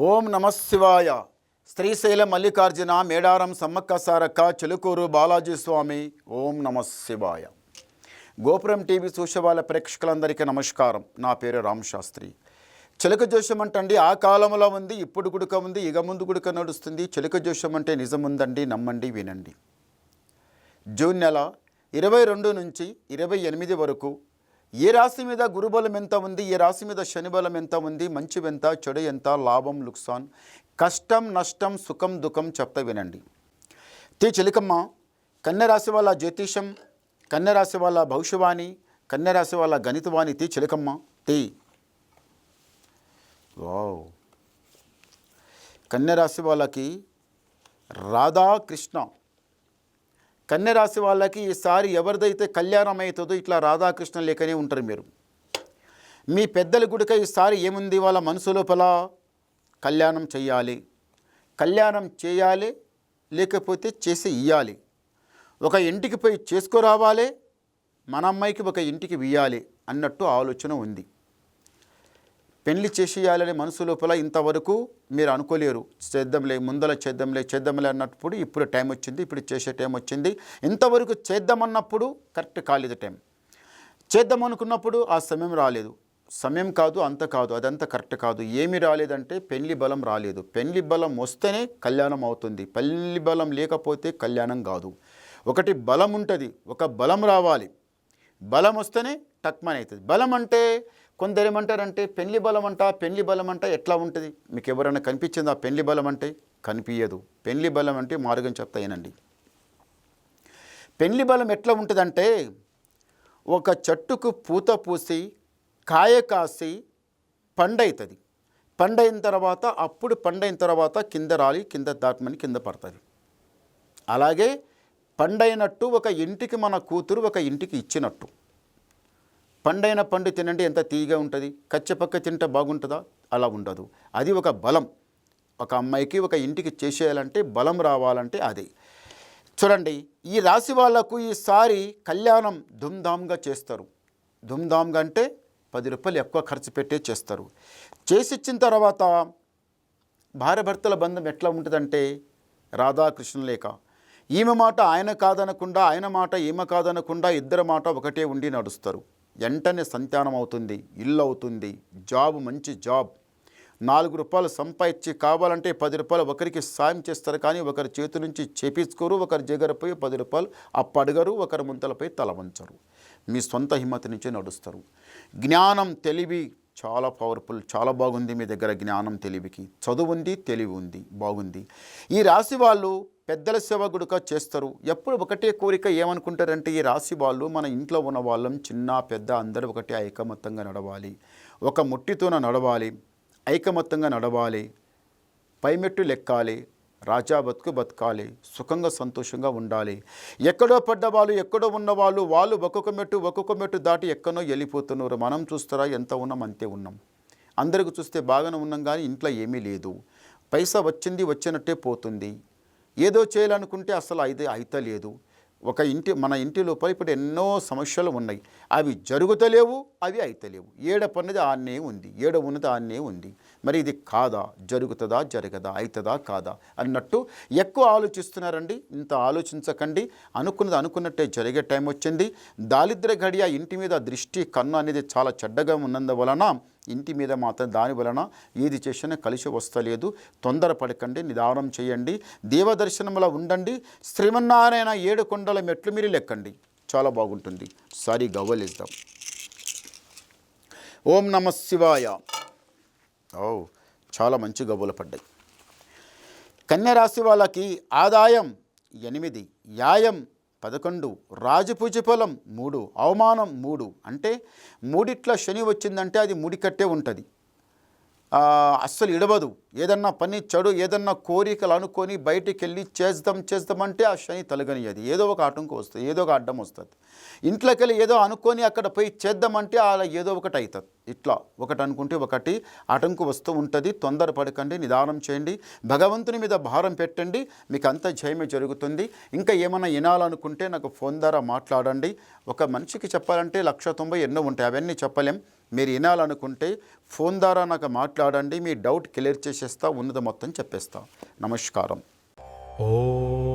ఓం నమశివాయ. శ్రీశైల మల్లికార్జున మేడారం సమ్మక్క సారక్క చిలుకూరు బాలాజీ స్వామి. ఓం నమశివాయ. గోపురం టీవీ చూసేవాళ్ళ ప్రేక్షకులందరికీ నమస్కారం. నా పేరు రామ్ శాస్త్రి. చిలక జోషం అంటండి ఆ కాలంలో ఉంది, ఇప్పుడు గుడుక ఉంది, ఇక ముందు గుడుక నడుస్తుంది. చిలక జోషం అంటే నిజముందండి, నమ్మండి, వినండి. జూన్ నెల 22 నుంచి 28 వరకు ఏ రాశి మీద గురుబలం ఎంత ఉంది, ఏ రాశి మీద శనిబలం ఎంత ఉంది, మంచి ఎంత, చెడు ఎంత, లాభం లుక్సాన్, కష్టం నష్టం, సుఖం దుఃఖం చెప్తా వినండి. చిలకమ్మ కన్యరాశి వాళ్ళ జ్యోతిషం, కన్యరాశి వాళ్ళ భవిష్యవాణి, కన్యరాశి వాళ్ళ గణితవాణి. చిలకమ్మ వావ్. కన్యరాశి వాళ్ళకి రాధాకృష్ణ. కన్యరాశి వాళ్ళకి ఈసారి ఎవరిదైతే కళ్యాణం అవుతుందో ఇట్లా రాధాకృష్ణ లేకనే ఉంటారు మీరు. మీ పెద్దల గుడిక ఈసారి ఏముంది, వాళ్ళ మనసు లోపల కళ్యాణం చేయాలి, కళ్యాణం చేయాలి, లేకపోతే చేసి ఇయ్యాలి. ఒక ఇంటికి పోయి చేసుకురావాలి, మన అమ్మాయికి ఒక ఇంటికి ఇయ్యాలి అన్నట్టు ఆలోచన ఉంది. పెళ్లి చేసేయాలని మనసు లోపల ఇంతవరకు మీరు అనుకోలేరు. చేద్దాంలే, ముందర చేద్దాంలే అన్నప్పుడు ఇప్పుడు టైం వచ్చింది, ఇప్పుడు చేసే టైం వచ్చింది. ఇంతవరకు చేద్దామన్నప్పుడు కరెక్ట్ కాలేదు టైం. చేద్దాం అనుకున్నప్పుడు ఆ సమయం రాలేదు. సమయం కాదు, అంత కాదు, అదంతా కరెక్ట్ కాదు. ఏమి రాలేదంటే పెళ్లి బలం రాలేదు. పెళ్లి బలం వస్తేనే కళ్యాణం అవుతుంది. పెళ్లి బలం లేకపోతే కళ్యాణం కాదు. ఒకటి బలం ఉంటుంది, ఒక బలం రావాలి. బలం వస్తేనే టక్మన్ అవుతుంది. బలం అంటే కొందరు ఏమంటారంటే పెళ్లి బలం అంట, పెళ్లి బలం అంట ఎట్లా ఉంటుంది? మీకు ఎవరైనా కనిపించిందా పెళ్లి బలం అంటే? కనిపించదు. పెళ్లి బలం అంటే మార్గం చెప్తాయనండి. పెళ్లి బలం ఎట్లా ఉంటుందంటే ఒక చెట్టుకు పూత పూసి కాయ కాసి పండవుతుంది. పండైన తర్వాత కింద రాలి కింద దాటమని కింద పడుతుంది. అలాగే పండైనట్టు ఒక ఇంటికి మన కూతురు ఒక ఇంటికి ఇచ్చినట్టు. పండైన పండు తినండి, ఎంత తీయగా ఉంటుంది. కచ్చపక్క తింటే బాగుంటుందా? అలా ఉండదు. అది ఒక బలం. ఒక అమ్మాయికి ఒక ఇంటికి చేసేయాలంటే బలం రావాలంటే అది. చూడండి, ఈ రాశి వాళ్లకు ఈసారి కళ్యాణం ధూమ్ధామ్గా చేస్తారు. ధూమ్ధామ్గా అంటే 10 రూపాయలు ఎక్కువ ఖర్చు పెట్టే చేస్తారు. చేసిచ్చిన తర్వాత భార్యాభర్తల బంధం ఎట్లా ఉంటుందంటే రాధాకృష్ణ లేక. ఈమె మాట ఆయన కాదనకుండా, ఆయన మాట ఈమె కాదనకుండా ఇద్దరి మాట ఒకటే ఉండి నడుస్తారు. వెంటనే సంతానం అవుతుంది, ఇల్లు అవుతుంది, జాబ్ మంచి జాబ్. 4 రూపాయలు సంపాదించి కావాలంటే 10 రూపాయలు ఒకరికి సాయం చేస్తారు, కానీ ఒకరి చేతి నుంచి చేపించుకోరు. ఒకరి జగరపై 10 రూపాయలు అప్పడగరు, ఒకరి ముంతలపై తల వంచరు. మీ సొంత హిమ్మతి నుంచి నడుస్తారు. జ్ఞానం తెలివి చాలా పవర్ఫుల్, చాలా బాగుంది మీ దగ్గర. జ్ఞానం తెలివికి చదువు ఉంది, తెలివి ఉంది, బాగుంది. ఈ రాశి వాళ్ళు పెద్దల సేవ గుడుక చేస్తారు. ఎప్పుడు ఒకటే కోరిక ఏమనుకుంటారంటే ఈ రాశి వాళ్ళు మన ఇంట్లో ఉన్న వాళ్ళం చిన్న పెద్ద అందరూ ఒకటే ఐకమత్యంగా నడవాలి, ఒక ముట్టితోన నడవాలి, ఐకమత్యంగా నడవాలి, పైమెట్టు లెక్కాలి, రాజా బతుకు బతకాలి, సుఖంగా సంతోషంగా ఉండాలి. ఎక్కడో పడ్డవాళ్ళు, ఎక్కడో ఉన్నవాళ్ళు వాళ్ళు ఒక్కొక్క మెట్టు దాటి ఎక్కడో వెళ్ళిపోతున్నారు. మనం చూస్తారా ఎంత ఉన్నాం అంతే ఉన్నాం. అందరికి చూస్తే బాగానే ఉన్నాం, కానీ ఇంట్లో ఏమీ లేదు. పైసా వచ్చినట్టే పోతుంది. ఏదో చేయాలనుకుంటే అసలు అయితలేదు. మన ఇంటి లోపల ఇప్పుడు ఎన్నో సమస్యలు ఉన్నాయి. అవి జరుగుతలేవు, అవి అయితలేవు. ఏడ పన్నది ఆన్నే ఉంది, ఏడ ఉన్నది ఆన్నే ఉంది. మరి ఇది కాదా, జరుగుతుందా, జరగదా, అవుతుందా కాదా అన్నట్టు ఎక్కువ ఆలోచిస్తున్నారండి. ఇంత ఆలోచించకండి. అనుకున్నట్టే జరిగే టైం వచ్చింది. దారిద్ర్య గడియ ఇంటి మీద దృష్టి కన్ను అనేది చాలా చెడ్డగా ఉన్నందువలన ఇంటి మీద మాత్రం దాని వలన ఏది చేసినా కలిసి వస్తలేదు. తొందరపడకండి, నిదానం చేయండి, దేవదర్శనంలో ఉండండి. శ్రీమన్నారాయణ 7 కొండల మెట్లు మీరు లెక్కండి, చాలా బాగుంటుంది. సారీ గవ్వలిద్దాం. ఓం నమశివాయ. చాలా మంచి గవ్వలు పడ్డాయి. కన్యరాశి వాళ్ళకి ఆదాయం 8, యాయం 11, రాజపూజ ఫలం 3, అవమానం 3. అంటే మూడిట్ల శని వచ్చిందంటే అది ముడికట్టే ఉంటుంది. అస్సలు ఇడవదు. ఏదన్నా పని చెడు, ఏదన్నా కోరికలు అనుకొని బయటికి వెళ్ళి చేద్దామంటే ఆ శని తలగనియది. ఏదో ఒక ఆటంకం వస్తుంది, ఏదో ఒక అడ్డం వస్తుంది. ఇంట్లోకి వెళ్ళి ఏదో అనుకొని అక్కడ పోయి చేద్దామంటే అలా ఏదో ఒకటి అవుతుంది. ఇట్లా ఒకటి అనుకుంటే ఒకటి ఆటంకం వస్తూ ఉంటుంది. తొందరపడకండి, నిదానం చేయండి, భగవంతుని మీద భారం పెట్టండి, మీకు అంత జయమే జరుగుతుంది. ఇంకా ఏమైనా వినాలనుకుంటే నాకు ఫోన్ ద్వారా మాట్లాడండి. ఒక మనిషికి చెప్పాలంటే 190 ఎన్నో ఉంటాయి, అవన్నీ చెప్పలేం. మీరు వినాలనుకుంటే ఫోన్ ద్వారా నాకు మాట్లాడండి, మీ డౌట్ క్లియర్ చేసేస్తా, ఉన్నది మొత్తం చెప్పేస్తా. నమస్కారం. ఓం